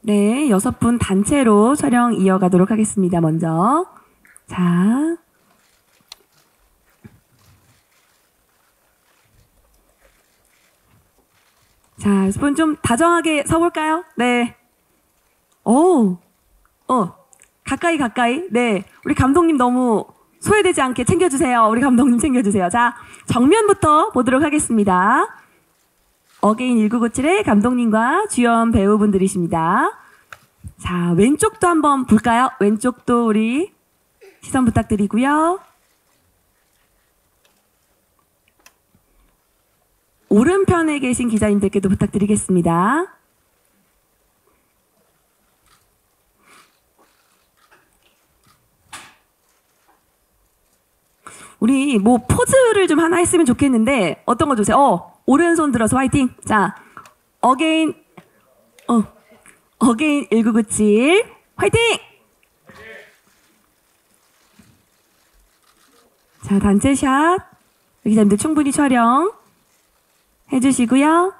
네, 6분 단체로 촬영 이어가도록 하겠습니다. 먼저. 자. 자, 6분 좀 다정하게 서볼까요? 네. 오, 가까이. 네. 우리 감독님 너무 소외되지 않게 챙겨주세요. 우리 감독님 챙겨주세요. 자, 정면부터 보도록 하겠습니다. 어게인 1997의 감독님과 주연 배우분들이십니다. 자, 왼쪽도 한번 볼까요? 왼쪽도 우리 시선 부탁드리고요. 오른편에 계신 기자님들께도 부탁드리겠습니다. 우리 뭐 포즈를 좀 하나 했으면 좋겠는데 어떤 거 주세요? 오른손 들어서 화이팅. 자, 어게인 1997 화이팅! 자, 단체샷 기자님들 충분히 촬영 해주시고요.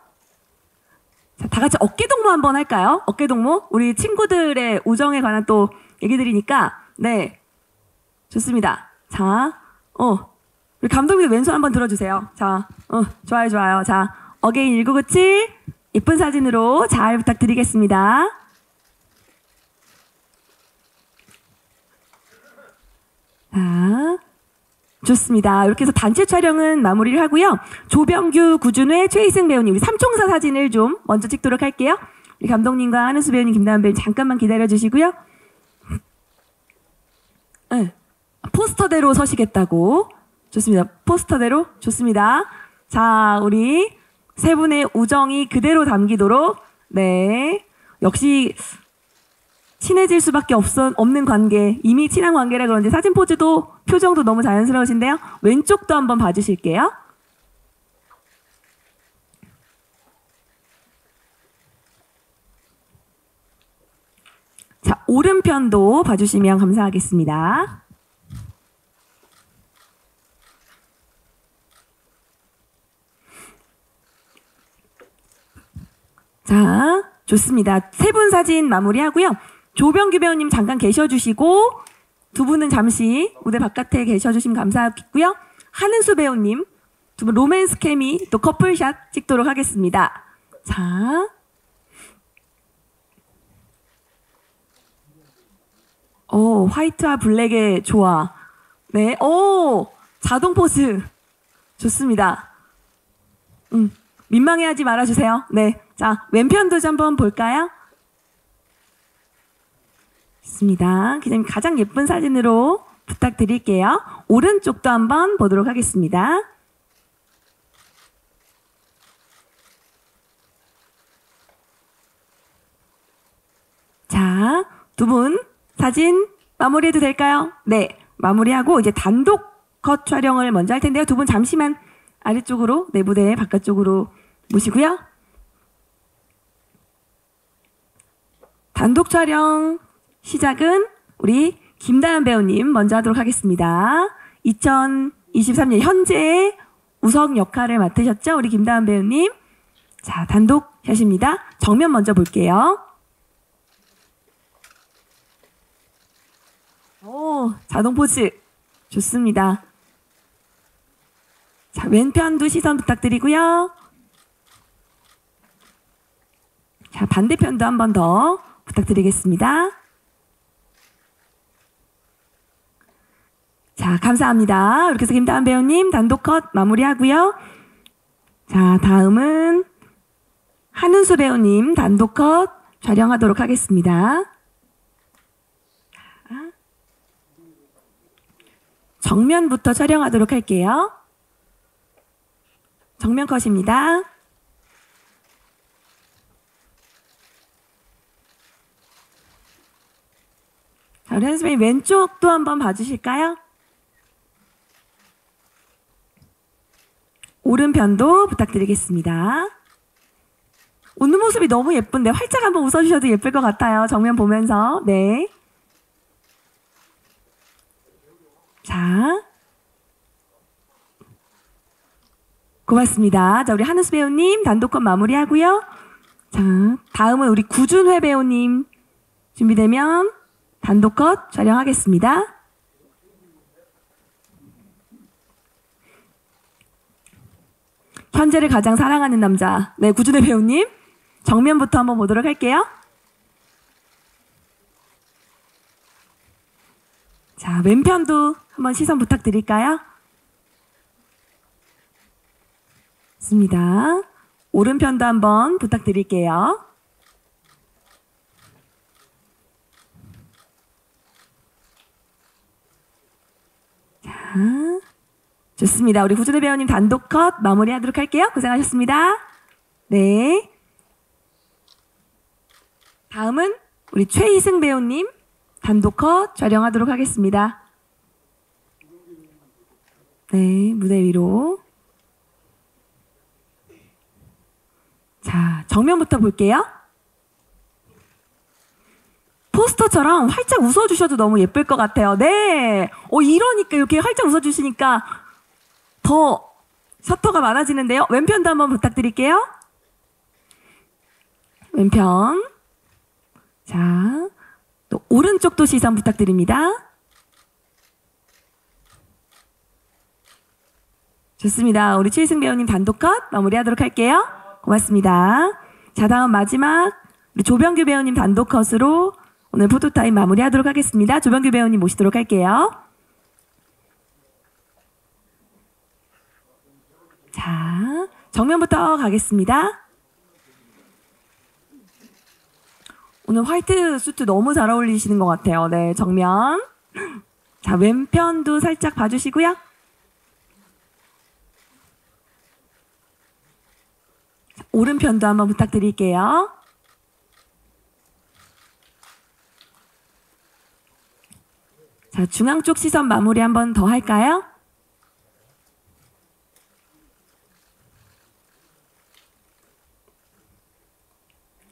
자, 다 같이 어깨 동무 한번 할까요? 어깨 동무. 우리 친구들의 우정에 관한 또 얘기 드리니까 네, 좋습니다. 자, 우리 감독님 왼손 한번 들어주세요. 자, 좋아요. 자, 어게인 1997 예쁜 사진으로 잘 부탁드리겠습니다. 자, 좋습니다. 이렇게 해서 단체 촬영은 마무리를 하고요. 조병규, 구준회, 최희승 배우님, 우리 삼총사 사진을 좀 먼저 찍도록 할게요. 우리 감독님과 한은수 배우님, 김다은 배우님 잠깐만 기다려주시고요. 네. 포스터대로 서시겠다고. 좋습니다. 포스터대로 좋습니다. 자, 우리 세 분의 우정이 그대로 담기도록. 네, 역시 친해질 수밖에 없는 관계, 이미 친한 관계라 그런지 사진 포즈도 표정도 너무 자연스러우신데요. 왼쪽도 한번 봐주실게요. 자, 오른편도 봐주시면 감사하겠습니다. 자, 좋습니다. 세 분 사진 마무리하고요. 조병규 배우님 잠깐 계셔주시고 두 분은 잠시 무대 바깥에 계셔주시면 감사하겠고요. 한은수 배우님 두 분 로맨스 케미 또 커플샷 찍도록 하겠습니다. 자, 화이트와 블랙의 조화. 네, 자동 포즈 좋습니다. 민망해하지 말아주세요. 네, 자, 왼편도 좀 한번 볼까요? 좋습니다. 기자님 가장 예쁜 사진으로 부탁드릴게요. 오른쪽도 한번 보도록 하겠습니다. 자, 두 분 사진 마무리해도 될까요? 네, 마무리하고 이제 단독 컷 촬영을 먼저 할 텐데요. 두 분 잠시만 아래쪽으로, 네, 무대 바깥쪽으로 모시고요. 단독 촬영 시작은 우리 김다연 배우님 먼저 하도록 하겠습니다. 2023년 현재 우석 역할을 맡으셨죠? 우리 김다연 배우님. 자, 단독 샷입니다. 정면 먼저 볼게요. 자동 포즈 좋습니다. 자, 왼편도 시선 부탁드리고요. 자, 반대편도 한 번 더 부탁드리겠습니다. 자, 감사합니다. 이렇게 해서 김다은 배우님 단독 컷 마무리하고요. 자, 다음은 한은수 배우님 단독 컷 촬영하도록 하겠습니다. 정면부터 촬영하도록 할게요. 정면 컷입니다. 자, 우리 선생님 왼쪽도 한번 봐주실까요? 오른편도 부탁드리겠습니다. 웃는 모습이 너무 예쁜데 활짝 한번 웃어주셔도 예쁠 것 같아요. 정면 보면서. 네. 자, 고맙습니다. 자, 우리 한은수 배우님 단독컷 마무리하고요. 자, 다음은 우리 구준회 배우님 준비되면 단독 컷 촬영하겠습니다. 현재를 가장 사랑하는 남자, 네, 구준회 배우님 정면부터 한번 보도록 할게요. 자, 왼편도 한번 시선 부탁드릴까요? 좋습니다. 오른편도 한번 부탁드릴게요. 자, 좋습니다. 우리 구준회 배우님 단독 컷 마무리하도록 할게요. 고생하셨습니다. 네. 다음은 우리 최희승 배우님 단독 컷 촬영하도록 하겠습니다. 네, 무대 위로. 자, 정면부터 볼게요. 포스터처럼 활짝 웃어주셔도 너무 예쁠 것 같아요. 네. 이러니까 이렇게 활짝 웃어주시니까 더 셔터가 많아지는데요. 왼편도 한번 부탁드릴게요. 왼편. 자, 또 오른쪽도 시선 부탁드립니다. 좋습니다. 우리 최희승 배우님 단독 컷 마무리하도록 할게요. 고맙습니다. 자, 다음 마지막 우리 조병규 배우님 단독 컷으로 오늘 포토타임 마무리하도록 하겠습니다. 조병규 배우님 모시도록 할게요. 자, 정면부터 가겠습니다. 오늘 화이트 수트 너무 잘 어울리시는 것 같아요. 네, 정면. 자, 왼편도 살짝 봐주시고요. 자, 오른편도 한번 부탁드릴게요. 자, 중앙 쪽 시선 마무리 한번 더 할까요?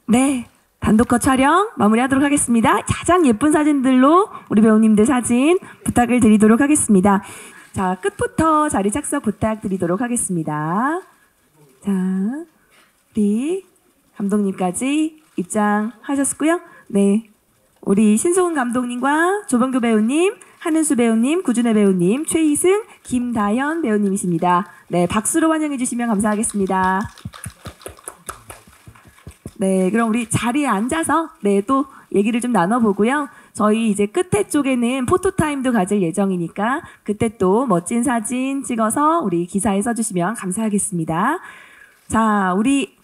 네, 단독컷 촬영 마무리하도록 하겠습니다. 가장 예쁜 사진들로 우리 배우님들 사진 부탁을 드리도록 하겠습니다. 자, 끝부터 자리 착석 부탁드리도록 하겠습니다. 자, 우리 감독님까지 입장하셨고요. 네, 우리 신소은 감독님과 조병규 배우님, 한은수 배우님, 구준회 배우님, 최희승, 김다현 배우님이십니다. 네, 박수로 환영해 주시면 감사하겠습니다. 네, 그럼 우리 자리에 앉아서 네, 또 얘기를 좀 나눠보고요. 저희 이제 끝에 쪽에는 포토타임도 가질 예정이니까 그때 또 멋진 사진 찍어서 우리 기사에 써주시면 감사하겠습니다. 자, 우리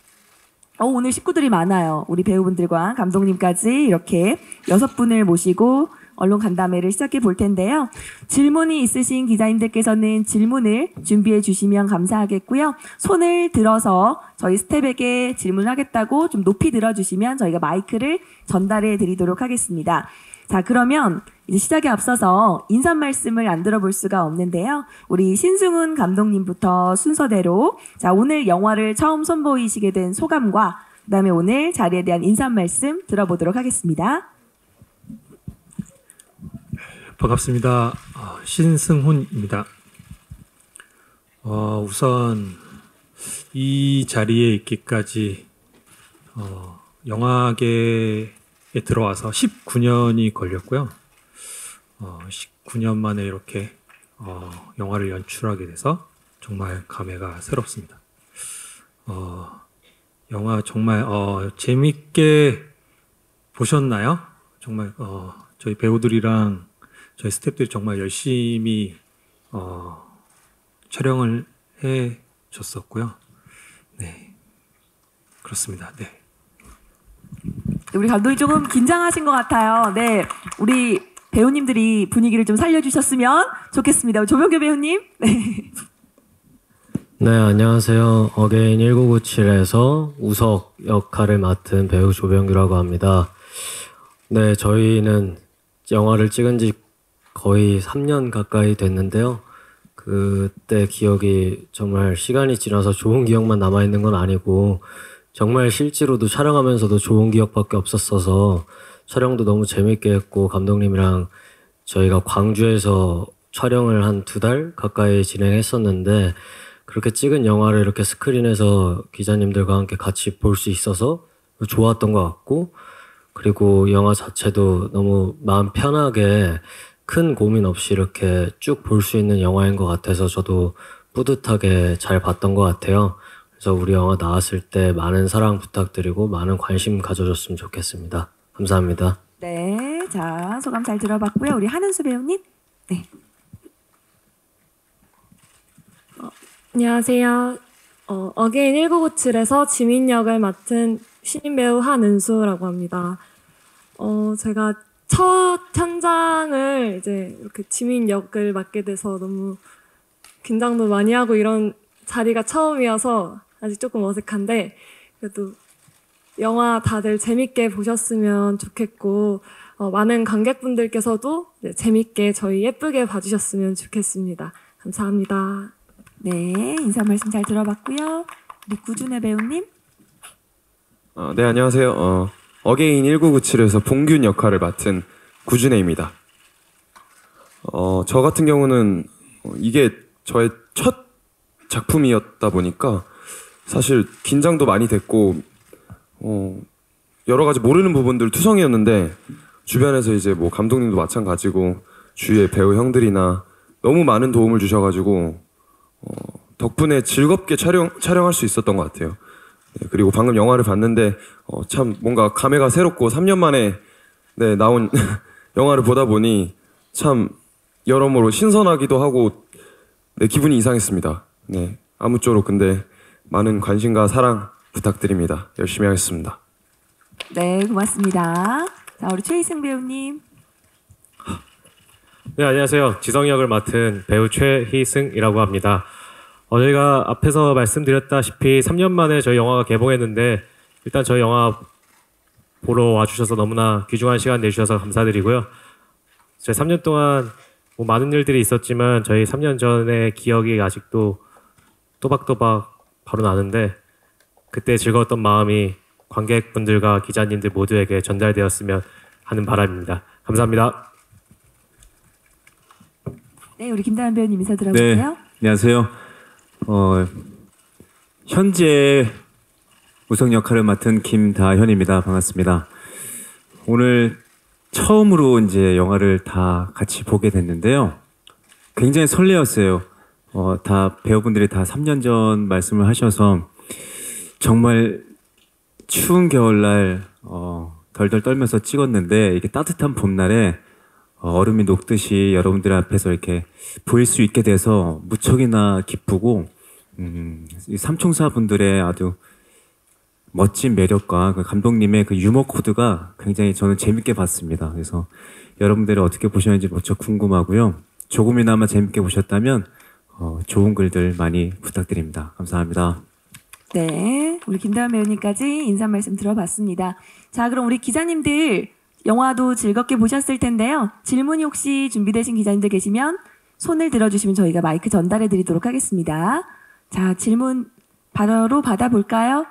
오늘 식구들이 많아요. 우리 배우분들과 감독님까지 이렇게 6분을 모시고 언론 간담회를 시작해 볼 텐데요. 질문이 있으신 기자님들께서는 질문을 준비해 주시면 감사하겠고요. 손을 들어서 저희 스텝에게 질문하겠다고 좀 높이 들어주시면 저희가 마이크를 전달해 드리도록 하겠습니다. 자, 그러면 이제 시작에 앞서서 인사 말씀을 안 들어볼 수가 없는데요. 우리 신승훈 감독님부터 순서대로 자, 오늘 영화를 처음 선보이시게 된 소감과 그다음에 오늘 자리에 대한 인사 말씀 들어보도록 하겠습니다. 반갑습니다. 신승훈입니다. 우선 이 자리에 있기까지 영화계에 들어와서 19년이 걸렸고요. 19년 만에 이렇게 영화를 연출하게 돼서 정말 감회가 새롭습니다. 영화 정말 재밌게 보셨나요? 정말 저희 배우들이랑 저희 스태프들이 정말 열심히 촬영을 해 줬었고요. 네, 그렇습니다. 네. 우리 감독님 조금 긴장하신 것 같아요. 네, 우리 배우님들이 분위기를 좀 살려주셨으면 좋겠습니다. 조병규 배우님. 네. 네, 안녕하세요. 어게인 1997에서 우석 역할을 맡은 배우 조병규라고 합니다. 네, 저희는 영화를 찍은 지 거의 3년 가까이 됐는데요. 그때 기억이 정말 시간이 지나서 좋은 기억만 남아있는 건 아니고 정말 실제로도 촬영하면서도 좋은 기억밖에 없었어서 촬영도 너무 재밌게 했고 감독님이랑 저희가 광주에서 촬영을 한 2달 가까이 진행했었는데 그렇게 찍은 영화를 이렇게 스크린에서 기자님들과 함께 같이 볼 수 있어서 좋았던 것 같고, 그리고 영화 자체도 너무 마음 편하게 큰 고민 없이 이렇게 쭉 볼 수 있는 영화인 것 같아서 저도 뿌듯하게 잘 봤던 것 같아요. 그래서 우리 영화 나왔을 때 많은 사랑 부탁드리고 많은 관심 가져줬으면 좋겠습니다. 감사합니다. 네, 자 소감 잘 들어봤고요. 우리 한은수 배우님. 네. 안녕하세요. 어게인 1997에서 지민 역을 맡은 신인 배우 한은수라고 합니다. 제가 첫 현장을 이제 이렇게 지민 역을 맡게 돼서 너무 긴장도 많이 하고 이런 자리가 처음이어서 아직 조금 어색한데 그래도 영화 다들 재밌게 보셨으면 좋겠고 많은 관객분들께서도 네, 재밌게 저희 예쁘게 봐주셨으면 좋겠습니다. 감사합니다. 네, 인사 말씀 잘 들어봤고요. 우리 구준혜 배우님. 네, 안녕하세요. 어게인 1997에서 봉균 역할을 맡은 구준혜입니다. 저 같은 경우는 이게 저의 첫 작품이었다 보니까 사실 긴장도 많이 됐고 여러 가지 모르는 부분들 투성이었는데 주변에서 이제 뭐 감독님도 마찬가지고 주위의 배우 형들이나 너무 많은 도움을 주셔가지고 덕분에 즐겁게 촬영할 수 있었던 것 같아요. 네, 그리고 방금 영화를 봤는데 참 뭔가 감회가 새롭고 3년 만에 네, 나온 영화를 보다 보니 참 여러모로 신선하기도 하고 네, 기분이 이상했습니다. 네, 아무쪼록 근데 많은 관심과 사랑 부탁드립니다. 열심히 하겠습니다. 네, 고맙습니다. 자, 우리 최희승 배우님. 네, 안녕하세요. 지성 역을 맡은 배우 최희승이라고 합니다. 저희가 앞에서 말씀드렸다시피 3년 만에 저희 영화가 개봉했는데 일단 저희 영화 보러 와주셔서 너무나 귀중한 시간 내주셔서 감사드리고요. 저희 3년 동안 뭐 많은 일들이 있었지만 저희 3년 전의 기억이 아직도 또박또박 바로 나는데 그때 즐거웠던 마음이 관객분들과 기자님들 모두에게 전달되었으면 하는 바람입니다. 감사합니다. 네, 우리 김다현 배우님 인사 들어볼게요. 네, 안녕하세요. 현재 우석 역할을 맡은 김다현입니다. 반갑습니다. 오늘 처음으로 이제 영화를 다 같이 보게 됐는데요. 굉장히 설레었어요. 다 배우분들이 다 3년 전 말씀을 하셔서 정말 추운 겨울날 덜덜 떨면서 찍었는데 이게 따뜻한 봄날에 얼음이 녹듯이 여러분들 앞에서 이렇게 보일 수 있게 돼서 무척이나 기쁘고 이 삼총사 분들의 아주 멋진 매력과 그 감독님의 그 유머 코드가 굉장히 저는 재밌게 봤습니다. 그래서 여러분들이 어떻게 보셨는지 무척 궁금하고요. 조금이나마 재밌게 보셨다면 좋은 글들 많이 부탁드립니다. 감사합니다. 네, 우리 김다현 배우님까지 인사 말씀 들어봤습니다. 자, 그럼 우리 기자님들 영화도 즐겁게 보셨을 텐데요. 질문이 혹시 준비되신 기자님들 계시면 손을 들어주시면 저희가 마이크 전달해 드리도록 하겠습니다. 자, 질문 바로 받아볼까요?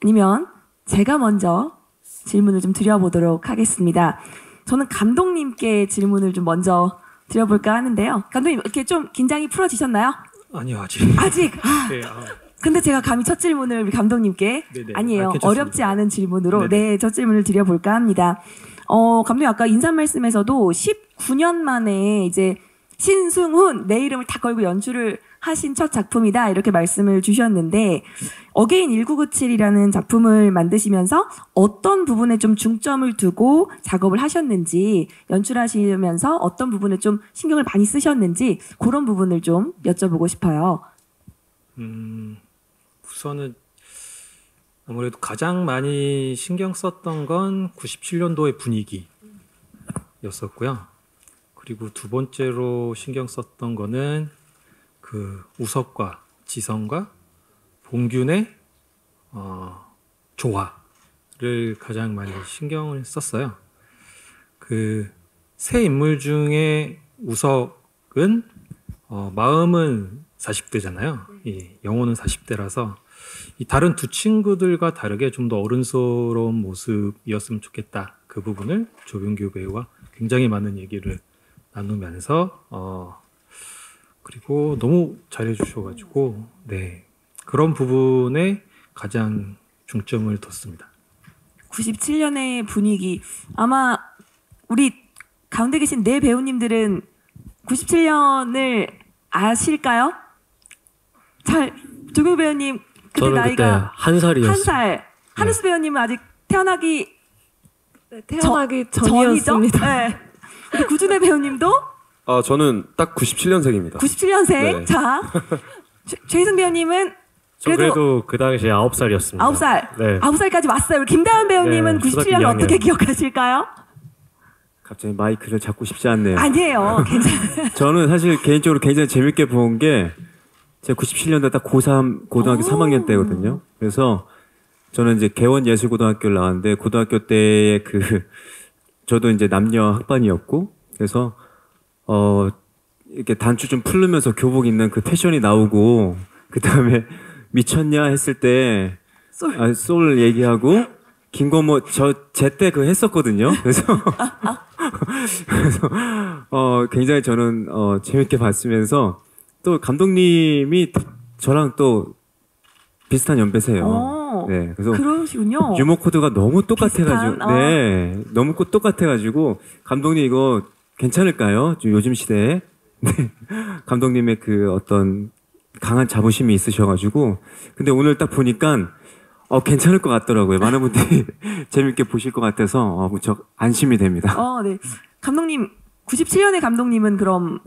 아니면 제가 먼저 질문을 좀 드려보도록 하겠습니다. 저는 감독님께 질문을 좀 먼저 드려볼까 하는데요. 감독님, 이렇게 좀 긴장이 풀어지셨나요? 아니요, 아직. 아직? 네, 근데 제가 감히 첫 질문을 우리 감독님께 네네. 아니에요. 괜찮습니다. 어렵지 않은 질문으로 네네. 첫 질문을 드려볼까 합니다. 감독님 아까 인사 말씀에서도 19년 만에 이제 신승훈 내 이름을 다 걸고 연출을 하신 첫 작품이다 이렇게 말씀을 주셨는데 어게인 1997이라는 작품을 만드시면서 어떤 부분에 좀 중점을 두고 작업을 하셨는지 연출하시면서 어떤 부분에 좀 신경을 많이 쓰셨는지 그런 부분을 좀 여쭤보고 싶어요. 우선은 아무래도 가장 많이 신경 썼던 건 97년도의 분위기였었고요. 그리고 두 번째로 신경 썼던 거는 그 우석과 지성과 봉균의 조화를 가장 많이 신경을 썼어요. 그 세 인물 중에 우석은 마음은 40대잖아요. 영혼은 40대라서 이 다른 두 친구들과 다르게 좀 더 어른스러운 모습이었으면 좋겠다. 그 부분을 조병규 배우와 굉장히 많은 얘기를 나누면서 그리고 너무 잘해주셔가지고 네 그런 부분에 가장 중점을 뒀습니다. 97년의 분위기. 아마 우리 가운데 계신 네 배우님들은 97년을 아실까요? 잘 조경 배우님 그때 저는 그때 나이가 한 살이었어요. 한 살. 한우수 배우님은 아직 태어나기 네, 태어나기 전이죠? 전이었습니다. 네. 우리 구준혜 배우님도 아 저는 딱 97년생입니다. 97년생. 네. 자, 최희승 배우님은 저 그래도 그 당시에 9살이었습니다. 9살. 네. 9살까지 왔어요. 우리 김다은 배우님은 네, 97년 초등학교 어떻게 2학년. 기억하실까요? 갑자기 마이크를 잡고 싶지 않네요. 아니에요. 괜찮아요. 저는 사실 개인적으로 굉장히 재밌게 본 게 제가 97년도 딱 고3 고등학교 오. 3학년 때거든요. 그래서 저는 이제 개원예술고등학교를 나왔는데 고등학교 때의 저도 이제 남녀 학반이었고 그래서 이렇게 단추 좀 풀르면서 교복 입는 그 패션이 나오고 그 다음에 미쳤냐 했을 때 솔 얘기하고 김건모 제 때 그 했었거든요. 그래서 굉장히 저는 재밌게 봤으면서 또 감독님이 저랑 또 비슷한 연배세요. 오, 네, 그래서 그러시군요. 유머 코드가 너무 똑같아가지고, 비슷한, 네, 너무 똑같아가지고 감독님 이거 괜찮을까요? 요즘 시대에 네, 감독님의 그 어떤 강한 자부심이 있으셔가지고, 근데 오늘 딱 보니까 괜찮을 것 같더라고요. 많은 분들이 재밌게 보실 것 같아서 무척 안심이 됩니다. 네. 감독님 97년의 감독님은 그럼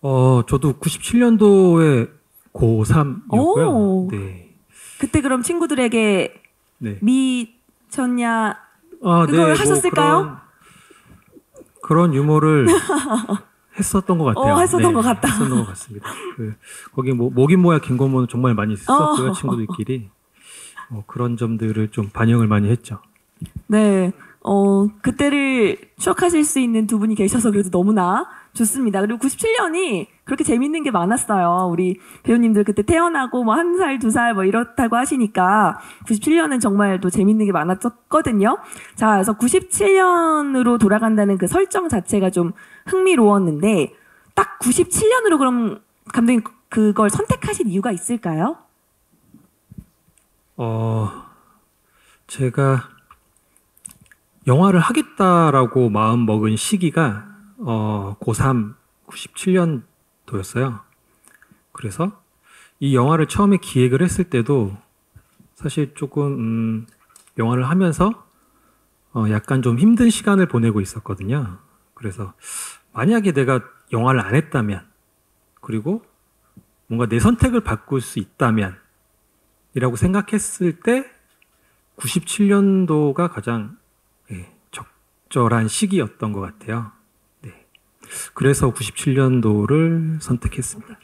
저도 97년도에 고3이었고요. 오. 네. 그때 그럼 친구들에게 네. 미쳤냐 아, 그걸 하셨을까요? 그런 유머를 했었던 것 같아요. 했었던 것 같다. 했었던 것 같습니다. 거기 목인 모야 김건모는 정말 많이 썼고요. 친구들끼리. 그런 점들을 좀 반영을 많이 했죠. 네. 그때를 추억하실 수 있는 두 분이 계셔서 그래도 너무나 좋습니다. 그리고 97년이 그렇게 재밌는 게 많았어요. 우리 배우님들 그때 태어나고 뭐 1살, 2살 뭐 이렇다고 하시니까 97년은 정말 또 재밌는 게 많았거든요. 자, 그래서 97년으로 돌아간다는 그 설정 자체가 좀 흥미로웠는데 딱 97년으로 그럼 감독님 그걸 선택하신 이유가 있을까요? 제가 영화를 하겠다라고 마음 먹은 시기가 고3 97년도였어요. 그래서 이 영화를 처음에 기획을 했을 때도 사실 조금 영화를 하면서 약간 좀 힘든 시간을 보내고 있었거든요. 그래서 만약에 내가 영화를 안 했다면 그리고 뭔가 내 선택을 바꿀 수 있다면 이라고 생각했을 때 97년도가 가장 적절한 시기였던 것 같아요. 네. 그래서 97년도를 선택했습니다.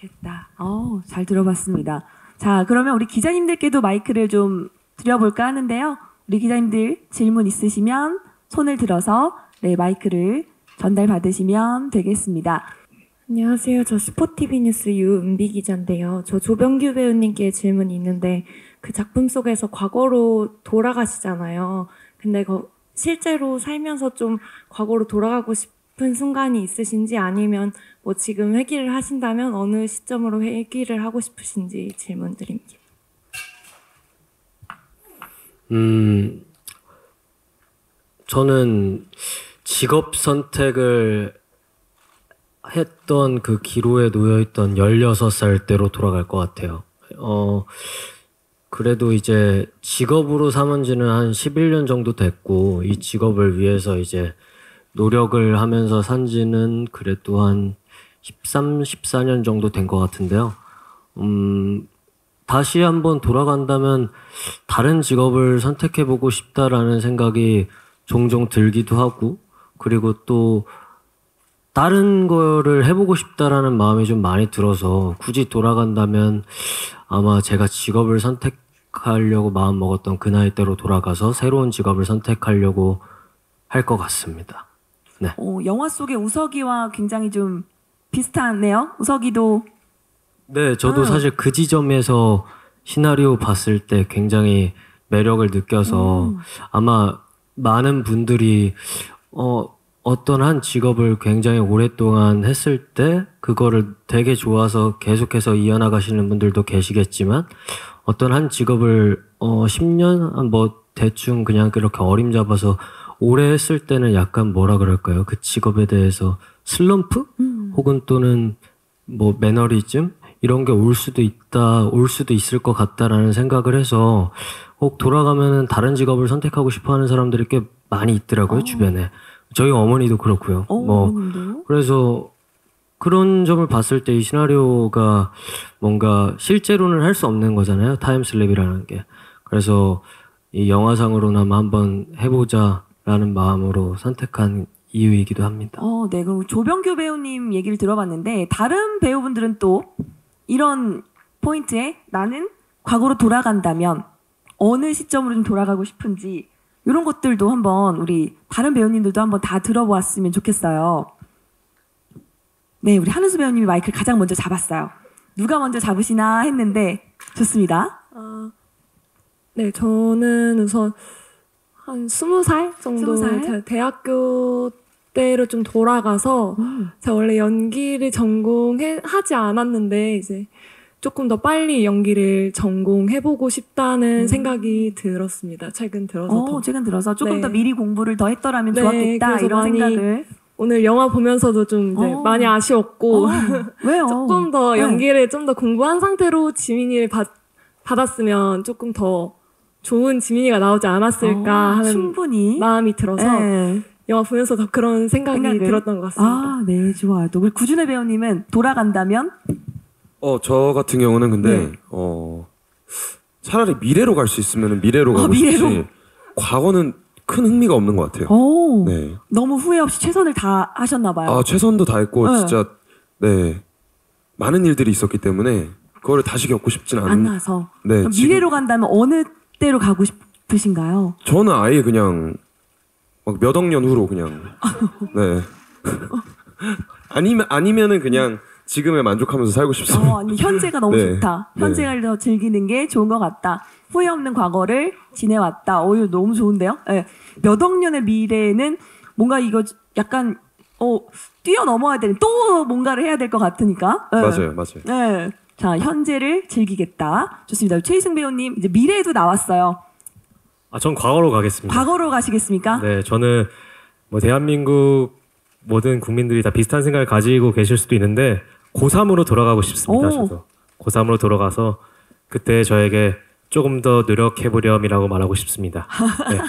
잘 들어봤습니다. 자, 그러면 우리 기자님들께도 마이크를 좀 드려볼까 하는데요. 우리 기자님들 질문 있으시면 손을 들어서 마이크를 전달 받으시면 되겠습니다. 안녕하세요. 저 스포티비 뉴스 유은비 기자인데요. 저 조병규 배우님께 질문이 있는데 그 작품 속에서 과거로 돌아가시잖아요. 근데 실제로 살면서 좀 과거로 돌아가고 싶은 순간이 있으신지 아니면 뭐 지금 회귀를 하신다면 어느 시점으로 회귀를 하고 싶으신지 질문드립니다. 저는 직업 선택을 했던 그 기로에 놓여있던 16살 때로 돌아갈 것 같아요. 그래도 이제 직업으로 삼은 지는 한 11년 정도 됐고, 이 직업을 위해서 이제 노력을 하면서 산 지는 그래도 한 13, 14년 정도 된 것 같은데요. 다시 한번 돌아간다면 다른 직업을 선택해보고 싶다라는 생각이 종종 들기도 하고, 그리고 또 다른 거를 해보고 싶다라는 마음이 좀 많이 들어서 굳이 돌아간다면 아마 제가 직업을 선택하려고 마음 먹었던 그 나이대로 돌아가서 새로운 직업을 선택하려고 할 것 같습니다. 네. 영화 속의 우석이와 굉장히 좀 비슷하네요. 우석이도 네, 저도 사실 그 지점에서 시나리오 봤을 때 굉장히 매력을 느껴서 아마 많은 분들이 어떤 한 직업을 굉장히 오랫동안 했을 때 그거를 되게 좋아서 계속해서 이어나가시는 분들도 계시겠지만 어떤 한 직업을 10년 뭐 대충 그냥 그렇게 어림잡아서 오래 했을 때는 약간 뭐라 그럴까요? 그 직업에 대해서 슬럼프? 혹은 또는 뭐 매너리즘? 이런 게 올 수도 있을 것 같다라는 생각을 해서 혹 돌아가면은 다른 직업을 선택하고 싶어 하는 사람들이 꽤 많이 있더라고요, 주변에. 저희 어머니도 그렇고요. 어머님도? 그래서 그런 점을 봤을 때 이 시나리오가 뭔가 실제로는 할 수 없는 거잖아요. 타임슬립이라는 게. 그래서 이 영화상으로나마 한번 해보자라는 마음으로 선택한 이유이기도 합니다. 네. 그럼 조병규 배우님 얘기를 들어봤는데 다른 배우분들은 또 이런 포인트에 나는 과거로 돌아간다면 어느 시점으로 좀 돌아가고 싶은지 이런 것들도 한번 우리 다른 배우님들도 한번 다 들어보았으면 좋겠어요. 네, 우리 한은수 배우님이 마이크를 가장 먼저 잡았어요. 누가 먼저 잡으시나 했는데 좋습니다. 네, 저는 우선 한 20살 정도 20살? 제가 대학교 때로 좀 돌아가서 제가 원래 연기를 전공하지 않았는데 이제 조금 더 빨리 연기를 전공해보고 싶다는 생각이 들었습니다. 최근 들어서 더. 최근 들어서 조금 네. 더 미리 공부를 더 했더라면 네, 좋았겠다 그래서 이런 많이 생각을. 오늘 영화 보면서도 좀 이제 많이 아쉬웠고 왜요? 조금 더 네. 연기를 좀 더 공부한 상태로 지민이를 받았으면 조금 더 좋은 지민이가 나오지 않았을까 하는 충분히 마음이 들어서 네. 영화 보면서 더 그런 생각이 생각을? 들었던 것 같습니다. 네, 좋아요. 또 우리 구준혜 배우님은 돌아간다면 저 같은 경우는 근데 네. 차라리 미래로 갈 수 있으면 미래로 가고 미래로? 싶지. 과거는 큰 흥미가 없는 것 같아요. 네. 너무 후회 없이 최선을 다 하셨나 봐요. 최선도 다했고 네. 진짜 네 많은 일들이 있었기 때문에 그거를 다시 겪고 싶진 안 않은. 나서. 네, 그럼 지금- 미래로 간다면 어느 때로 가고 싶으신가요? 저는 아예 그냥 막 몇 억 년 후로 그냥 네 아니면은 그냥 지금에 만족하면서 살고 싶습니다. 아니, 현재가 너무 네. 좋다. 네. 현재를 더 즐기는 게 좋은 것 같다. 후회 없는 과거를 지내왔다. 이거 너무 좋은데요? 네. 몇 억 년의 미래는 뭔가 이거 약간 뛰어넘어야 되는 또 뭔가를 해야 될 것 같으니까. 네. 맞아요. 네. 자, 현재를 즐기겠다. 좋습니다. 최희승 배우님 이제 미래에도 나왔어요. 전 과거로 가겠습니다. 과거로 가시겠습니까? 네, 저는 뭐 대한민국 모든 국민들이 다 비슷한 생각을 가지고 계실 수도 있는데 고3으로 돌아가고 싶습니다. 오. 저도 고3으로 돌아가서 그때 저에게 조금 더 노력해보렴이라고 말하고 싶습니다. 네.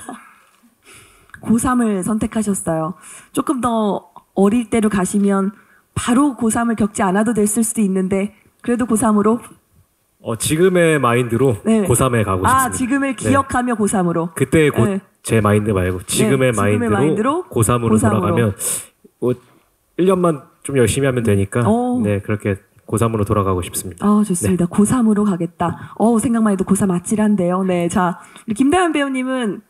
고3을 선택하셨어요. 조금 더 어릴 때로 가시면 바로 고3을 겪지 않아도 됐을 수도 있는데 그래도 고3으로 지금의 마인드로 네. 고3에 가고 싶습니다. 지금을 기억하며 고3으로. 그때 네. 제 마인드 말고 지금의 지금의 마인드로 마인드로 고3으로 돌아가면 뭐 1년만 좀 열심히 하면 되니까 네 그렇게 고3으로 돌아가고 싶습니다. 좋습니다. 고3으로 가겠다. 생각만 해도 고3 아찔한데요. 네, 자 우리 김다현 배우님은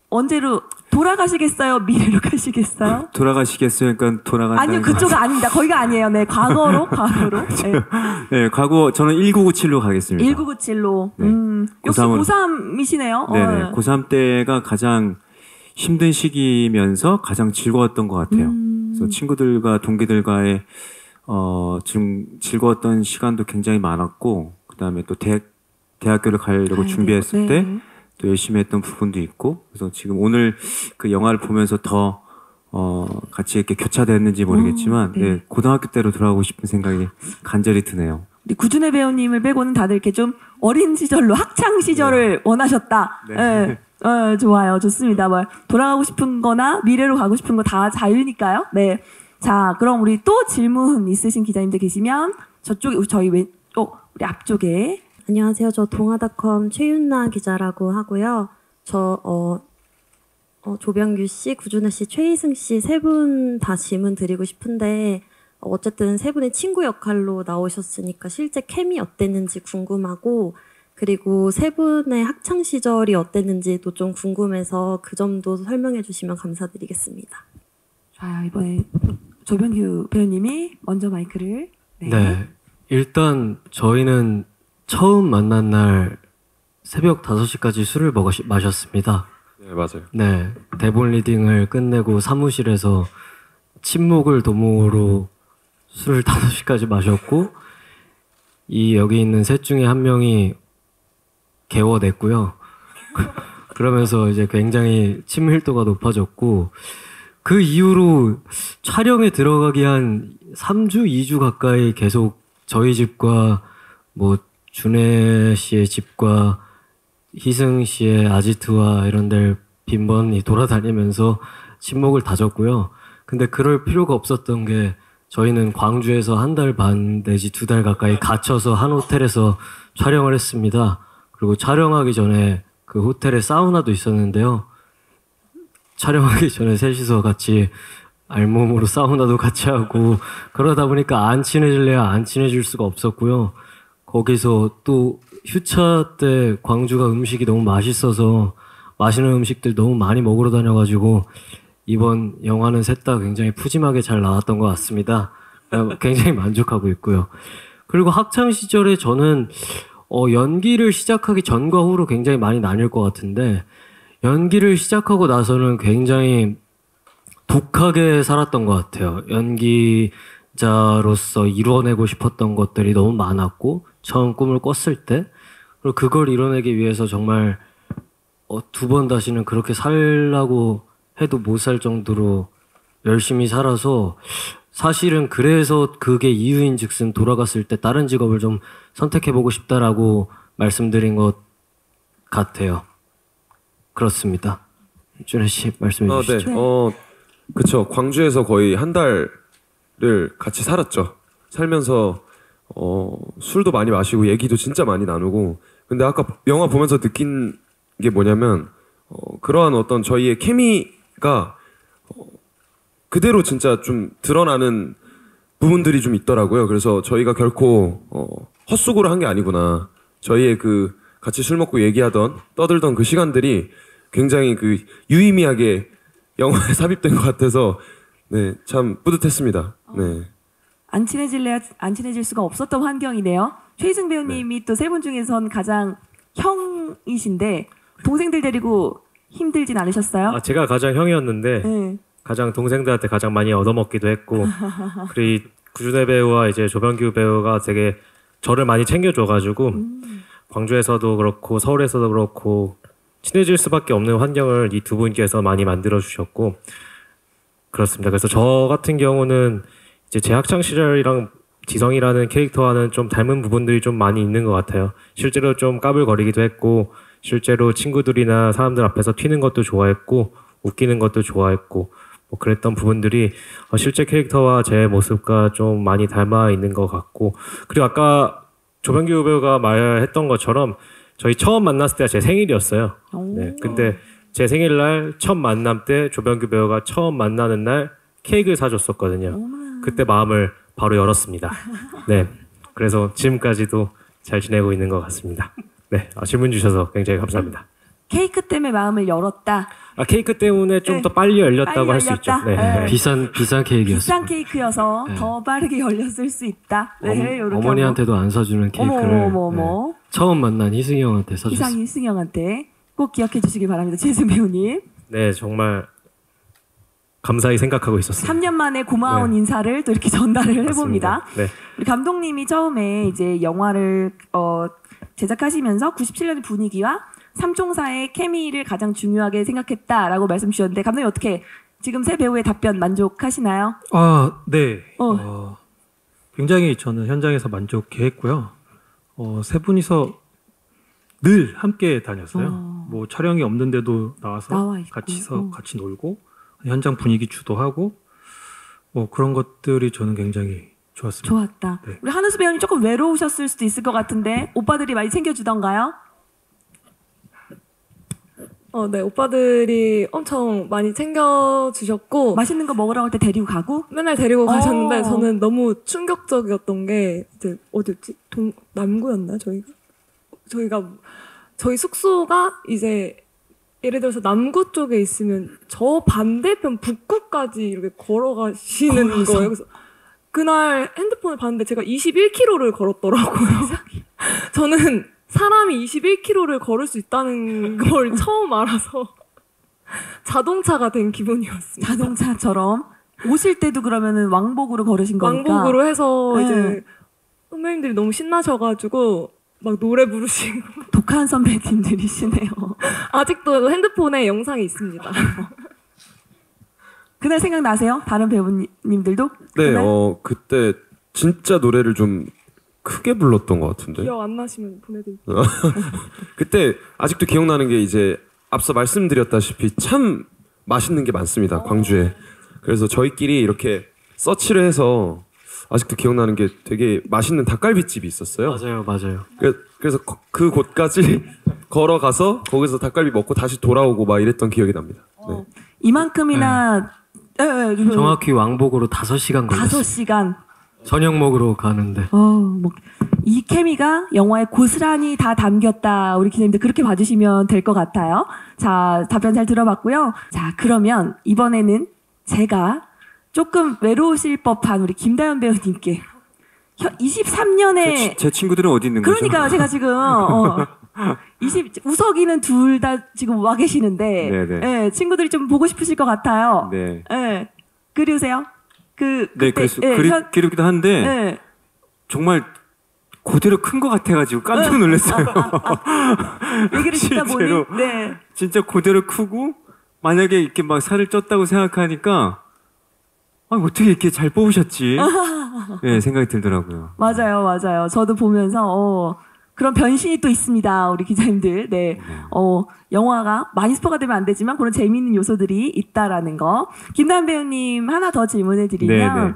언제로 돌아가시겠어요? 미래로 가시겠어요? 돌아가시겠어요? 그러니까 돌아간다. 아니요, 그쪽은 아닙니다. 거기가 아니에요. 네, 과거로. 네. 네, 과거 저는 1997로 가겠습니다. 1997로. 네. 역시 고3으로. 고3이시네요. 네네. 고3 때가 가장 힘든 시기면서 가장 즐거웠던 것 같아요. 그래서 친구들과 동기들과의 좀 즐거웠던 시간도 굉장히 많았고, 그 다음에 또 대학교를 가려고 준비했을 때 또 열심히 했던 부분도 있고, 그래서 지금 오늘 그 영화를 보면서 더 같이 이렇게 교차됐는지 모르겠지만, 네, 고등학교 때로 돌아가고 싶은 생각이 간절히 드네요. 우리 구준혜 배우님을 빼고는 다들 이렇게 좀 어린 시절로 학창 시절을 원하셨다. 네. 좋아요. 좋습니다. 돌아가고 싶은 거나 미래로 가고 싶은 거 다 자유니까요. 네. 자, 그럼 우리 또 질문 있으신 기자님들 계시면 저쪽에, 저희 우리 앞쪽에. 안녕하세요. 저 동아닷컴 최윤나 기자라고 하고요. 저 조병규 씨, 구준혜 씨, 최희승 씨 세 분 다 질문 드리고 싶은데 어쨌든 세 분의 친구 역할로 나오셨으니까 실제 케미 어땠는지 궁금하고 그리고 세 분의 학창 시절이 어땠는지도 좀 궁금해서 그 점도 설명해 주시면 감사드리겠습니다. 자, 이번에 조병규 배우님이 먼저 마이크를. 네. 일단 저희는 처음 만난 날 새벽 5시까지 술을 마셨습니다. 네, 맞아요. 네. 대본 리딩을 끝내고 사무실에서 침묵을 도모로 술을 5시까지 마셨고 여기 있는 셋 중에 한 명이 개워냈고요. 그러면서 이제 굉장히 친밀도가 높아졌고 그 이후로 촬영에 들어가기 한 3주, 2주 가까이 계속 저희 집과 뭐 준혜 씨의 집과 희승 씨의 아지트와 이런 데를 빈번히 돌아다니면서 친목을 다졌고요. 근데 그럴 필요가 없었던 게 저희는 광주에서 1달 반 내지 2달 가까이 갇혀서 한 호텔에서 촬영을 했습니다. 그리고 촬영하기 전에 그 호텔에 사우나도 있었는데요. 촬영하기 전에 셋이서 같이 알몸으로 사우나도 같이 하고 그러다 보니까 안 친해질래야 안 친해질 수가 없었고요. 거기서 또 휴차 때 광주가 음식이 너무 맛있어서 맛있는 음식들 너무 많이 먹으러 다녀가지고 이번 영화는 셋 다 굉장히 푸짐하게 잘 나왔던 것 같습니다. 굉장히 만족하고 있고요. 그리고 학창 시절에 저는 연기를 시작하기 전과 후로 굉장히 많이 나뉠 것 같은데 연기를 시작하고 나서는 굉장히 독하게 살았던 것 같아요. 연기자로서 이뤄내고 싶었던 것들이 너무 많았고 처음 꿈을 꿨을 때 그리고 그걸 이뤄내기 위해서 정말 2번 다시는 그렇게 살라고 해도 못 살 정도로 열심히 살아서 사실은 그래서 그게 이유인즉슨 돌아갔을 때 다른 직업을 좀 선택해보고 싶다라고 말씀드린 것 같아요. 그렇습니다. 준혜 씨 말씀해 주시죠. 네. 그쵸. 광주에서 거의 1달을 같이 살았죠. 살면서 술도 많이 마시고 얘기도 진짜 많이 나누고. 근데 아까 영화 보면서 느낀 게 뭐냐면 그러한 어떤 저희의 케미가 그대로 진짜 좀 드러나는 부분들이 좀 있더라고요. 그래서 저희가 결코 헛수고를 한 게 아니구나. 저희의 그 같이 술 먹고 얘기하던 떠들던 그 시간들이 굉장히 그 유의미하게 영화에 삽입된 것 같아서 네, 참 뿌듯했습니다. 네. 안 친해질래야 안 친해질 수가 없었던 환경이네요. 최희승 배우님이 또 세 분 중에선 가장 형이신데 동생들 데리고 힘들진 않으셨어요? 제가 가장 형이었는데 네. 가장 동생들한테 가장 많이 얻어먹기도 했고 그리고 구준혜 배우와 이제 조병규 배우가 되게 저를 많이 챙겨줘가지고 광주에서도 그렇고 서울에서도 그렇고 친해질 수밖에 없는 환경을 이 두 분께서 많이 만들어 주셨고 그렇습니다. 그래서 저 같은 경우는 이제 제 학창 시절이랑 지성이라는 캐릭터와는 좀 닮은 부분들이 좀 많이 있는 것 같아요. 실제로 좀 까불거리기도 했고 실제로 친구들이나 사람들 앞에서 튀는 것도 좋아했고 웃기는 것도 좋아했고 뭐 그랬던 부분들이 실제 캐릭터와 제 모습과 좀 많이 닮아 있는 것 같고 그리고 아까 조병규 배우가 말했던 것처럼 저희 처음 만났을 때가 제 생일이었어요. 네, 근데 제 생일날 첫 만남 때 조병규 배우가 처음 만나는 날 케이크를 사줬었거든요. 그때 마음을 바로 열었습니다. 네, 그래서 지금까지도 잘 지내고 있는 것 같습니다. 네, 질문 주셔서 굉장히 감사합니다. 케이크 때문에 마음을 열었다. 케이크 때문에 좀 더 빨리 열렸다고 할 수 있죠. 네. 비싼 케이크였어요. 비싼 케이크여서 더 빠르게 열렸을 수 있다. 네, 요렇게 어머니한테도 안 사주는 케이크를 어머. 처음 만난 희승이 형한테 사줬어요. 희승 형한테 꼭 기억해 주시기 바랍니다. 최희승 배우님. 네, 정말 감사히 생각하고 있었습니다. 3년 만에 고마운 인사를 또 이렇게 전달을 해봅니다. 네. 우리 감독님이 처음에 이제 영화를 제작하시면서 97년 분위기와 삼총사의 케미를 가장 중요하게 생각했다라고 말씀 주셨는데 감독님 어떻게 지금 세 배우의 답변 만족하시나요? 네. 굉장히 저는 현장에서 만족했고요. 세 분이서 늘 함께 다녔어요. 뭐 촬영이 없는데도 나와서 같이 놀고 현장 분위기 주도하고 뭐 그런 것들이 저는 굉장히 좋았습니다. 좋았다. 네. 우리 한우수 배우님 조금 외로우셨을 수도 있을 것 같은데 오빠들이 많이 챙겨주던가요? 네, 오빠들이 엄청 많이 챙겨주셨고 맛있는 거 먹으러 갈 때 데리고 가고? 맨날 데리고 가셨는데 저는 너무 충격적이었던 게 이제 어디였지? 남구였나 저희가 저희 숙소가 이제 예를 들어서 남구 쪽에 있으면 저 반대편 북구까지 이렇게 걸어가시는 거예요. 그래서 그날 핸드폰을 봤는데 제가 21km를 걸었더라고요. 저는 사람이 21km를 걸을 수 있다는 걸 처음 알아서 자동차가 된 기분이었습니다. 자동차처럼 오실 때도 그러면은 왕복으로 걸으신 거니까. 왕복으로 해서 이제 선배님들이 너무 신나셔가지고 막 노래 부르시고 독한 선배님들이시네요. 아직도 핸드폰에 영상이 있습니다. 그날 생각나세요? 다른 배우님들도? 네, 그날? 그때 진짜 노래를 좀 크게 불렀던 것 같은데. 기억 안 나시면 보내드릴게요. 그때 아직도 기억나는 게 이제 앞서 말씀드렸다시피 참 맛있는 게 많습니다, 광주에. 그래서 저희끼리 이렇게 서치를 해서 아직도 기억나는 게 되게 맛있는 닭갈비집이 있었어요. 맞아요. 그래서 그 곳까지 걸어가서 거기서 닭갈비 먹고 다시 돌아오고 막 이랬던 기억이 납니다. 네. 이만큼이나 정확히 왕복으로 5시간 걸렸어요. 5시간. 저녁 먹으러 가는데. 이 케미가 영화에 고스란히 다 담겼다. 우리 기자님들 그렇게 봐주시면 될 것 같아요. 자, 답변 잘 들어봤고요. 자, 그러면 이번에는 제가 조금 외로우실 법한 우리 김다현 배우님께 23년에 제 친구들은 어디 있는 거죠? 그러니까요. 제가 지금 우석이는 둘 다 지금 와 계시는데 네네. 예, 친구들이 좀 보고 싶으실 것 같아요. 네. 예. 그리우세요? 네, 그때, 그래서 예, 그립기도 한데 예. 정말 그대로 큰 것 같아가지고 깜짝 놀랐어요. 얘기를 듣다 보니 실제로. 네. 진짜 그대로 크고 만약에 이렇게 막 살을 쪘다고 생각하니까 어떻게 이렇게 잘 뽑으셨지? 네, 생각이 들더라고요. 맞아요. 저도 보면서 그런 변신이 또 있습니다. 우리 기자님들. 네. 영화가 많이 스포가 되면 안 되지만 그런 재미있는 요소들이 있다라는 거. 김다은 배우님 하나 더 질문을 드리면 네네.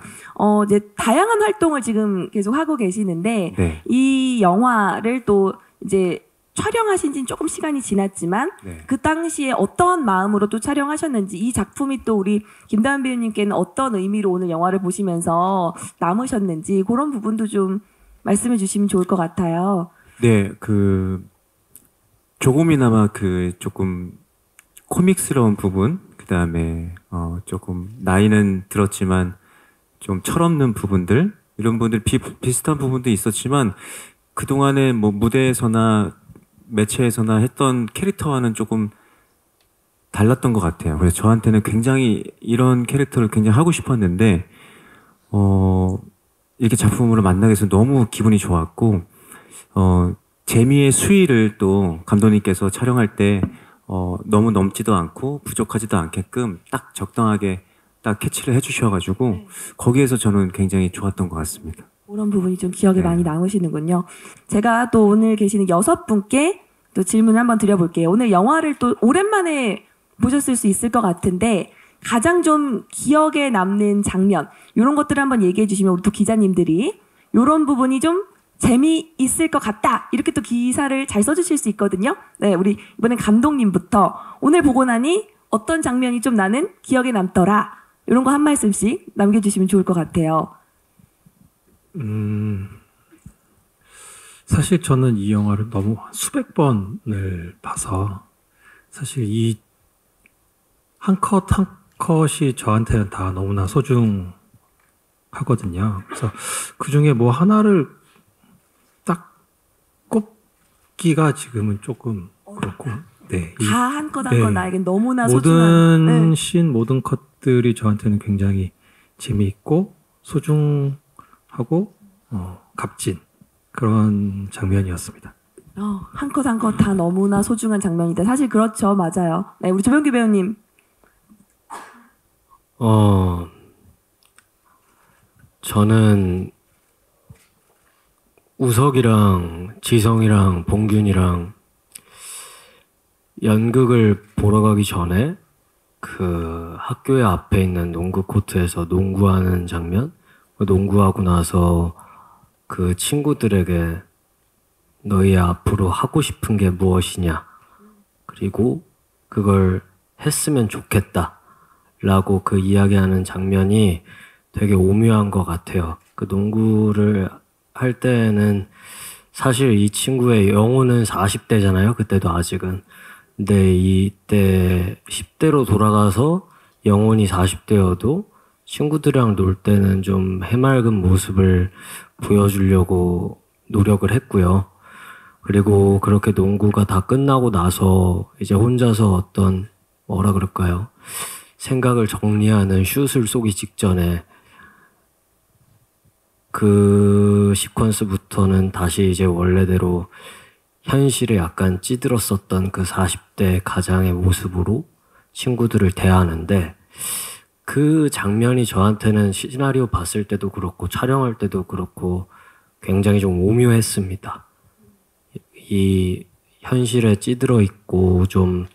이제 다양한 활동을 지금 계속 하고 계시는데 네. 이 영화를 또 이제 촬영하신 지는 조금 시간이 지났지만 네. 그 당시에 어떤 마음으로 또 촬영하셨는지 이 작품이 또 우리 김다은 배우님께는 어떤 의미로 오늘 영화를 보시면서 남으셨는지 그런 부분도 좀 말씀해 주시면 좋을 것 같아요. 네, 조금이나마 조금 코믹스러운 부분, 그 다음에 조금 나이는 들었지만 좀 철없는 부분들, 이런 부분들 비슷한 부분도 있었지만 그 동안에 뭐 무대에서나 매체에서나 했던 캐릭터와는 조금 달랐던 것 같아요. 그래서 저한테는 굉장히 이런 캐릭터를 굉장히 하고 싶었는데 이렇게 작품으로 만나게 돼서 너무 기분이 좋았고 재미의 수위를 또 감독님께서 촬영할 때 너무 넘지도 않고 부족하지도 않게끔 딱 적당하게 딱 캐치를 해주셔가지고 거기에서 저는 굉장히 좋았던 것 같습니다. 그런 부분이 좀 기억에 네. 많이 남으시는군요. 제가 또 오늘 계시는 6분께 또 질문을 한번 드려볼게요. 오늘 영화를 또 오랜만에 보셨을 수 있을 것 같은데 가장 좀 기억에 남는 장면 이런 것들을 한번 얘기해 주시면 우리 또 기자님들이 이런 부분이 좀 재미있을 것 같다 이렇게 또 기사를 잘 써주실 수 있거든요. 네, 우리 이번엔 감독님부터 오늘 보고 나니 어떤 장면이 좀 나는 기억에 남더라 이런 거 한 말씀씩 남겨주시면 좋을 것 같아요. 사실 저는 이 영화를 너무 수백 번을 봐서 사실 이 한 컷 한 컷이 저한테는 다 너무나 소중하거든요. 그래서 그 중에 뭐 하나를 딱 꼽기가 지금은 조금 그렇고, 네. 다 한 컷 한 네. 컷 나에겐 너무나 소중한 모든 네. 씬, 모든 컷들이 저한테는 굉장히 재미있고 소중하고 값진 그런 장면이었습니다. 한 컷 한 컷 다 너무나 소중한 장면이다. 사실 그렇죠. 맞아요. 네, 우리 조병규 배우님. 저는 우석이랑 지성이랑 봉균이랑 연극을 보러 가기 전에 그 학교의 앞에 있는 농구 코트에서 농구하는 장면, 농구하고 나서 그 친구들에게 너희 앞으로 하고 싶은 게 무엇이냐, 그리고 그걸 했으면 좋겠다 라고 그 이야기하는 장면이 되게 오묘한 것 같아요. 그 농구를 할 때는 사실 이 친구의 영혼은 40대잖아요. 그때도 아직은. 근데 이때 10대로 돌아가서 영혼이 40대여도 친구들이랑 놀 때는 좀 해맑은 모습을 보여주려고 노력을 했고요. 그리고 그렇게 농구가 다 끝나고 나서 이제 혼자서 어떤 뭐라 그럴까요? 생각을 정리하는 슛을 쏘기 직전에 그 시퀀스부터는 다시 이제 원래대로 현실에 약간 찌들었었던 그 40대 가장의 모습으로 친구들을 대하는데 그 장면이 저한테는 시나리오 봤을 때도 그렇고 촬영할 때도 그렇고 굉장히 좀 오묘했습니다. 이 현실에 찌들어 있고 좀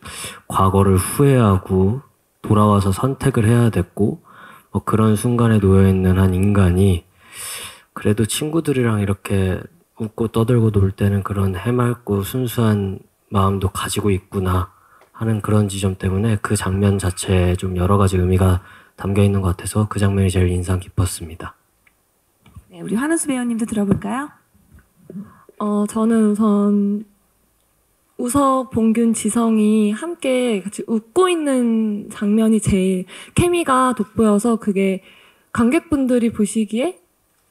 과거를 후회하고 돌아와서 선택을 해야 됐고 뭐 그런 순간에 놓여 있는 한 인간이 그래도 친구들이랑 이렇게 웃고 떠들고 놀 때는 그런 해맑고 순수한 마음도 가지고 있구나 하는 그런 지점 때문에 그 장면 자체에 좀 여러 가지 의미가 담겨 있는 것 같아서 그 장면이 제일 인상 깊었습니다. 네, 우리 한은수 배우님도 들어볼까요? 저는 우선 우석, 봉균, 지성이 함께 같이 웃고 있는 장면이 제일 케미가 돋보여서 그게 관객분들이 보시기에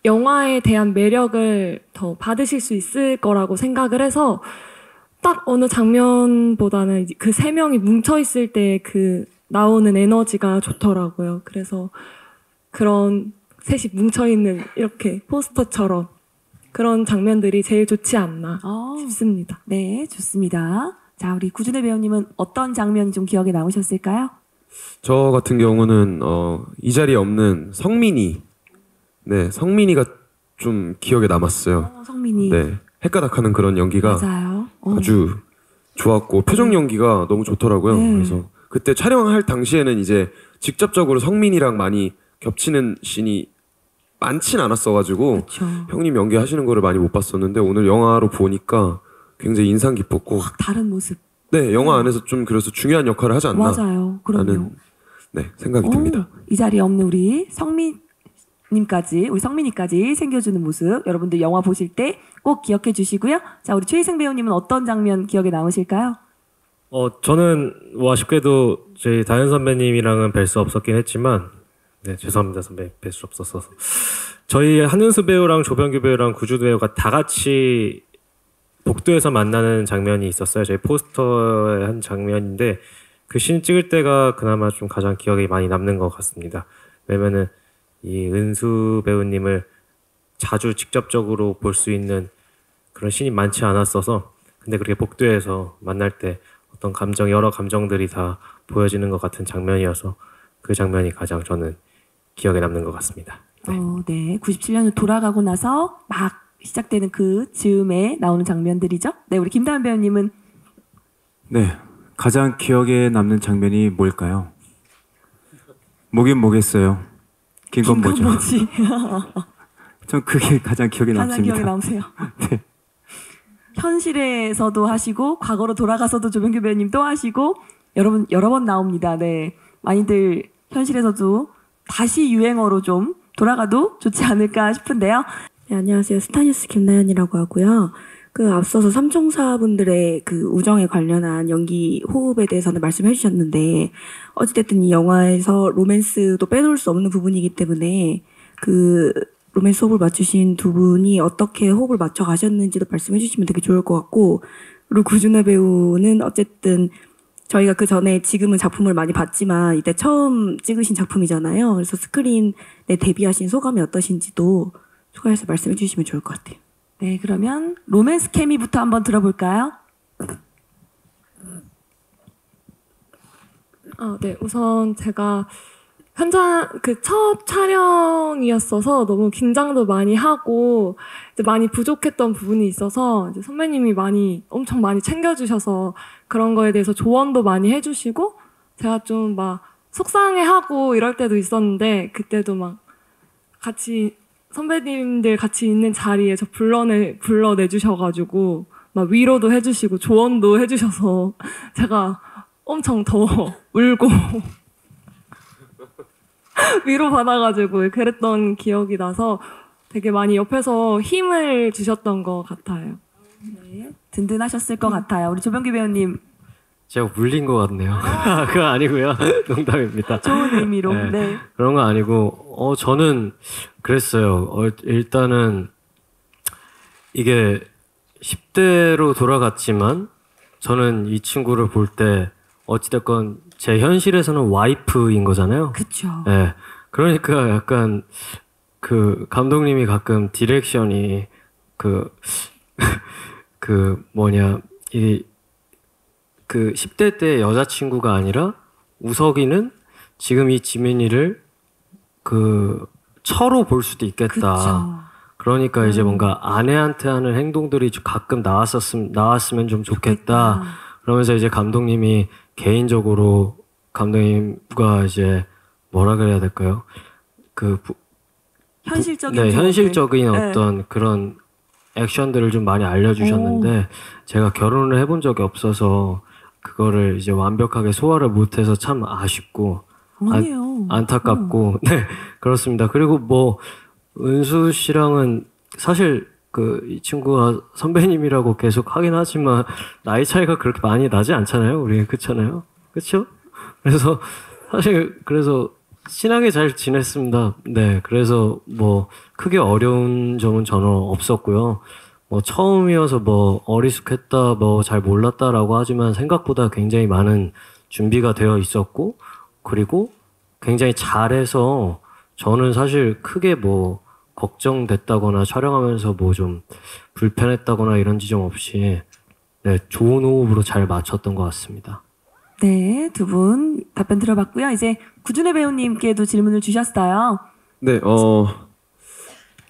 영화에 대한 매력을 더 받으실 수 있을 거라고 생각을 해서 딱 어느 장면보다는 그 세 명이 뭉쳐있을 때 그 나오는 에너지가 좋더라고요. 그래서 그런 셋이 뭉쳐있는 이렇게 포스터처럼 그런 장면들이 제일 좋지 않나 싶습니다. 네, 좋습니다. 자, 우리 구준혜 배우님은 어떤 장면이 좀 기억에 남으셨을까요? 저 같은 경우는 이 자리에 없는 성민이, 네, 성민이가 좀 기억에 남았어요. 성민이. 네, 헷가닥하는 그런 연기가 맞아요. 아주 좋았고 표정 연기가 너무 좋더라고요. 네. 그래서 그때 촬영할 당시에는 이제 직접적으로 성민이랑 많이 겹치는 씬이 많진 않았어가지고 그쵸. 형님 연기하시는 거를 많이 못 봤었는데 오늘 영화로 보니까 굉장히 인상 깊었고 다른 모습. 네, 영화 안에서 좀 그래서 중요한 역할을 하지 않나 맞아요. 그럼요. 라는 네, 생각이 듭니다. 이 자리에 없는 우리 성민님까지, 우리 성민이까지 챙겨주는 모습 여러분들 영화 보실 때 꼭 기억해 주시고요. 자, 우리 최희승 배우님은 어떤 장면 기억에 남으실까요? 저는 뭐 아쉽게도 저희 다현 선배님이랑은 뵐 수 없었긴 했지만 네, 죄송합니다 선배님 뵐 수 없었어서 저희 한은수 배우랑 조병규 배우랑 구주도 배우가 다 같이 복도에서 만나는 장면이 있었어요. 저희 포스터의 한 장면인데 그 씬 찍을 때가 그나마 좀 가장 기억에 많이 남는 것 같습니다. 왜냐면은 이 은수 배우님을 자주 직접적으로 볼 수 있는 그런 씬이 많지 않았어서 근데 그렇게 복도에서 만날 때 어떤 감정, 여러 감정들이 다 보여지는 것 같은 장면이어서 그 장면이 가장 저는 기억에 남는 것 같습니다. 네. 네. 97년으로 돌아가고 나서 막 시작되는 그 즈음에 나오는 장면들이죠. 네, 우리 김다은 배우님은 네, 가장 기억에 남는 장면이 뭘까요? 뭐긴 뭐겠어요. 긴 건 뭐죠? 뭐지? 전 그게 가장 기억에 가장 남습니다. 기억에 남으세요. 네. 현실에서도 하시고 과거로 돌아가서도 조병규 배우님 또 하시고 여러분 여러 번 나옵니다. 네, 많이들 현실에서도 다시 유행어로 좀 돌아가도 좋지 않을까 싶은데요. 네, 안녕하세요. 스타뉴스 김나연이라고 하고요. 그 앞서서 삼총사분들의 그 우정에 관련한 연기 호흡에 대해서는 말씀해 주셨는데 어찌됐든 이 영화에서 로맨스도 빼놓을 수 없는 부분이기 때문에 그 로맨스 호흡을 맞추신 두 분이 어떻게 호흡을 맞춰 가셨는지도 말씀해 주시면 되게 좋을 것 같고 그리고 구준하 배우는 어쨌든 저희가 그 전에 지금은 작품을 많이 봤지만 이때 처음 찍으신 작품이잖아요. 그래서 스크린에 데뷔하신 소감이 어떠신지도 추가해서 말씀해 주시면 좋을 것 같아요. 네, 그러면 로맨스 케미부터 한번 들어볼까요? 네, 우선 제가 현장 그 첫 촬영이었어서 너무 긴장도 많이 하고 이제 많이 부족했던 부분이 있어서 이제 선배님이 엄청 많이 챙겨주셔서 그런 거에 대해서 조언도 많이 해주시고 제가 좀 막 속상해하고 이럴 때도 있었는데 그때도 막 같이 선배님들 같이 있는 자리에 저 불러내 주셔가지고 막 위로도 해주시고 조언도 해주셔서 제가 엄청 더 울고 위로 받아가지고 그랬던 기억이 나서 되게 많이 옆에서 힘을 주셨던 것 같아요. 네, 든든하셨을 것 같아요. 우리 조병규 배우님 제가 물린 것 같네요. 그거 아니고요. 농담입니다. 좋은 의미로. 네. 네. 그런 거 아니고 저는 그랬어요. 일단은 이게 10대로 돌아갔지만 저는 이 친구를 볼 때 어찌됐건 제 현실에서는 와이프인 거잖아요. 그쵸. 네. 그러니까 약간 그 감독님이 가끔 디렉션이 그 뭐냐 이 그 10대 때 여자친구가 아니라 우석이는 지금 이 지민이를 그 처로 볼 수도 있겠다. 그쵸. 그러니까 이제 뭔가 아내한테 하는 행동들이 좀 가끔 나왔으면 좀 좋겠다. 그러면서 이제 감독님이 개인적으로 감독님과 이제 뭐라 그래야 될까요? 현실적인 네, 조언들. 현실적인 네. 어떤 그런 액션들을 좀 많이 알려주셨는데 제가 결혼을 해본 적이 없어서 그거를 이제 완벽하게 소화를 못해서 참 아쉽고 아니에요. 안타깝고 네 그렇습니다. 그리고 뭐 은수 씨랑은 사실 이 친구가 선배님이라고 계속 하긴 하지만 나이 차이가 그렇게 많이 나지 않잖아요. 우리 그렇잖아요. 그렇죠? 그래서 사실 그래서 친하게 잘 지냈습니다. 네, 그래서 뭐 크게 어려운 점은 전혀 없었고요. 뭐 처음이어서 뭐 어리숙했다, 뭐 잘 몰랐다라고 하지만 생각보다 굉장히 많은 준비가 되어 있었고, 그리고 굉장히 잘해서 저는 사실 크게 뭐 걱정됐다거나 촬영하면서 뭐 좀 불편했다거나 이런 지점 없이 네, 좋은 호흡으로 잘 맞췄던 것 같습니다. 네, 두 분 답변 들어봤고요. 이제 구준혜 배우님께도 질문을 주셨어요. 네,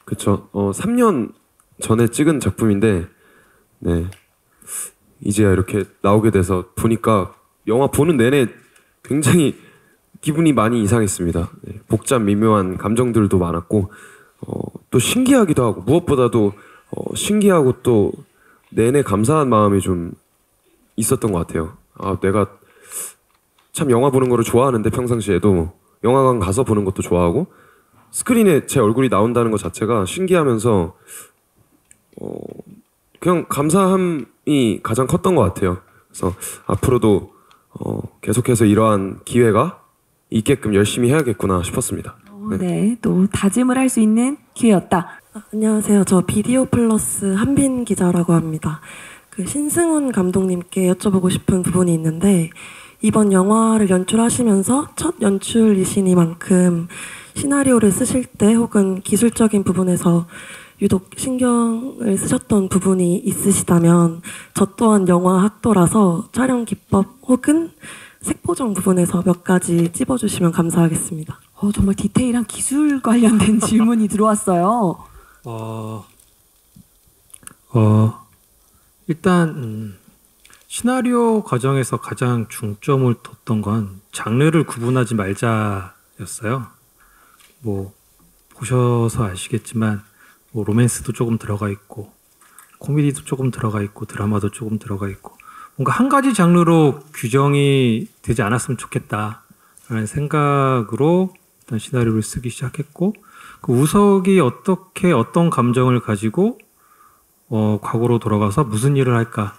그쵸. 3년 전에 찍은 작품인데, 네. 이제야 이렇게 나오게 돼서 보니까 영화 보는 내내 굉장히 기분이 많이 이상했습니다. 네, 복잡 미묘한 감정들도 많았고, 또 신기하기도 하고, 무엇보다도 신기하고 또 내내 감사한 마음이 좀 있었던 것 같아요. 아, 내가 참 영화 보는 거를 좋아하는데 평상시에도 영화관 가서 보는 것도 좋아하고 스크린에 제 얼굴이 나온다는 것 자체가 신기하면서 그냥 감사함이 가장 컸던 것 같아요. 그래서 앞으로도 계속해서 이러한 기회가 있게끔 열심히 해야겠구나 싶었습니다. 네, 또 다짐을 할 수 있는 기회였다. 안녕하세요. 저 비디오 플러스 한빈 기자라고 합니다. 그 신승훈 감독님께 여쭤보고 싶은 부분이 있는데 이번 영화를 연출하시면서 첫 연출이시니만큼 시나리오를 쓰실 때 혹은 기술적인 부분에서 유독 신경을 쓰셨던 부분이 있으시다면 저 또한 영화 학도라서 촬영 기법 혹은 색 보정 부분에서 몇 가지 찝어주시면 감사하겠습니다. 정말 디테일한 기술 관련된 질문이 들어왔어요. 일단 시나리오 과정에서 가장 중점을 뒀던 건 장르를 구분하지 말자였어요. 뭐 보셔서 아시겠지만 뭐 로맨스도 조금 들어가 있고 코미디도 조금 들어가 있고 드라마도 조금 들어가 있고 뭔가 한 가지 장르로 규정이 되지 않았으면 좋겠다라는 생각으로 일단 시나리오를 쓰기 시작했고 그 우석이 어떻게 어떤 감정을 가지고 과거로 돌아가서 무슨 일을 할까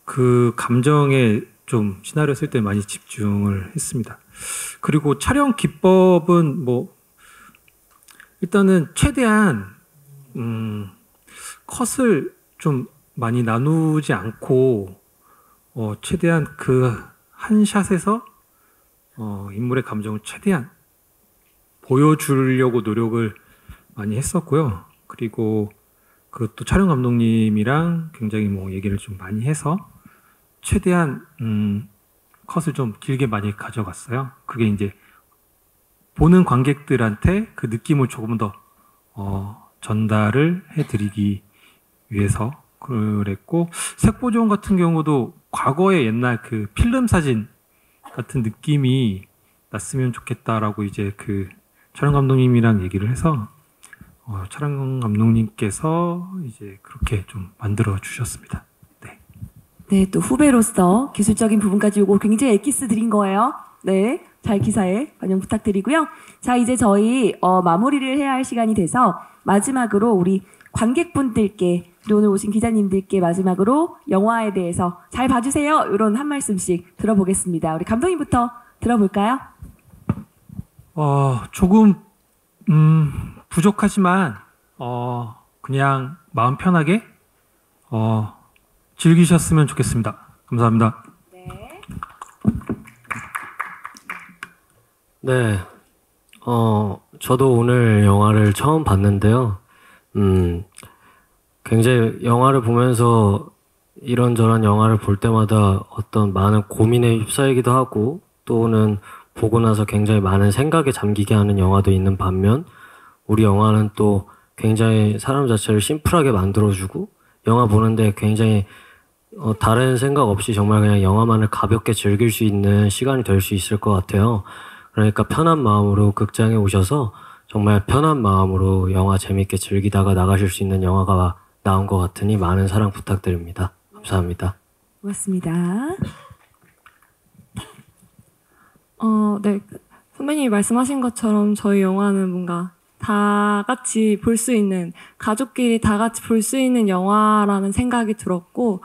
그 감정에 좀 시나리오 쓸 때 많이 집중을 했습니다. 그리고 촬영 기법은 뭐 일단은 최대한 컷을 좀 많이 나누지 않고 최대한 그 한 샷에서 인물의 감정을 최대한 보여주려고 노력을 많이 했었고요. 그리고 그것도 촬영 감독님이랑 굉장히 뭐 얘기를 좀 많이 해서 최대한 컷을 좀 길게 많이 가져갔어요. 그게 이제 보는 관객들한테 그 느낌을 조금 더 전달을 해드리기 위해서 그랬고 색보정 같은 경우도 과거의 옛날 그 필름 사진 같은 느낌이 났으면 좋겠다라고 이제 그 촬영 감독님이랑 얘기를 해서 촬영 감독님께서 이제 그렇게 좀 만들어 주셨습니다. 네. 네, 또 후배로서 기술적인 부분까지 요거 굉장히 엑기스 드린 거예요. 네, 잘 기사에 반영 부탁드리고요. 자, 이제 저희 마무리를 해야 할 시간이 돼서 마지막으로 우리 관객분들께 그리고 오늘 오신 기자님들께 마지막으로 영화에 대해서 잘 봐주세요. 이런 한 말씀씩 들어보겠습니다. 우리 감독님부터 들어볼까요? 조금 부족하지만 그냥 마음 편하게 즐기셨으면 좋겠습니다. 감사합니다. 네. 저도 오늘 영화를 처음 봤는데요. 굉장히 영화를 보면서 이런저런 영화를 볼 때마다 어떤 많은 고민에 휩싸이기도 하고 또는 보고 나서 굉장히 많은 생각에 잠기게 하는 영화도 있는 반면 우리 영화는 또 굉장히 사람 자체를 심플하게 만들어주고 영화 보는데 굉장히 다른 생각 없이 정말 그냥 영화만을 가볍게 즐길 수 있는 시간이 될 수 있을 것 같아요. 그러니까 편한 마음으로 극장에 오셔서 정말 편한 마음으로 영화 재밌게 즐기다가 나가실 수 있는 영화가 나온 것 같으니 많은 사랑 부탁드립니다. 감사합니다. 고맙습니다. 네. 선배님이 말씀하신 것처럼 저희 영화는 뭔가 다 같이 볼 수 있는, 가족끼리 다 같이 볼 수 있는 영화라는 생각이 들었고,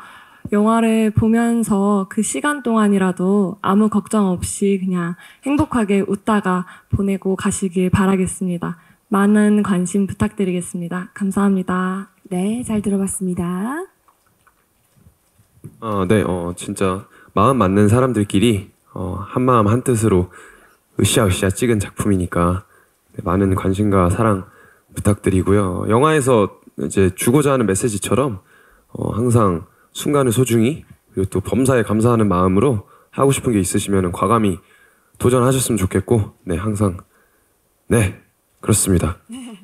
영화를 보면서 그 시간 동안이라도 아무 걱정 없이 그냥 행복하게 웃다가 보내고 가시길 바라겠습니다. 많은 관심 부탁드리겠습니다. 감사합니다. 네, 잘 들어봤습니다. 네, 진짜 마음 맞는 사람들끼리 한 마음 한 뜻으로 으쌰으쌰 찍은 작품이니까 많은 관심과 사랑 부탁드리고요. 영화에서 이제 주고자 하는 메시지처럼 항상 순간을 소중히 그리고 또 범사에 감사하는 마음으로 하고 싶은 게 있으시면 과감히 도전하셨으면 좋겠고, 네, 항상 네, 그렇습니다. 네,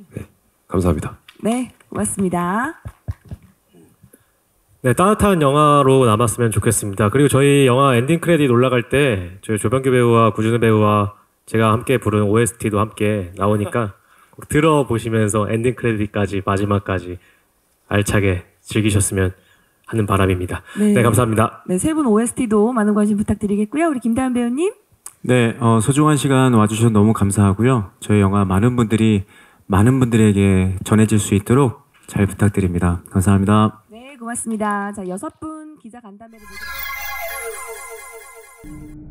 감사합니다. 네, 고맙습니다. 네, 따뜻한 영화로 남았으면 좋겠습니다. 그리고 저희 영화 엔딩 크레딧 올라갈 때 저희 조병규 배우와 구준우 배우와 제가 함께 부른 OST도 함께 나오니까 꼭 들어보시면서 엔딩 크레딧까지 마지막까지 알차게 즐기셨으면 하는 바람입니다. 네, 감사합니다. 네, 세 분 OST도 많은 관심 부탁드리겠고요. 우리 김다현 배우님. 네, 소중한 시간 와주셔서 너무 감사하고요. 저희 영화 많은 분들에게 전해질 수 있도록 잘 부탁드립니다. 감사합니다. 네, 고맙습니다. 자, 6분 기자 간담회를 모두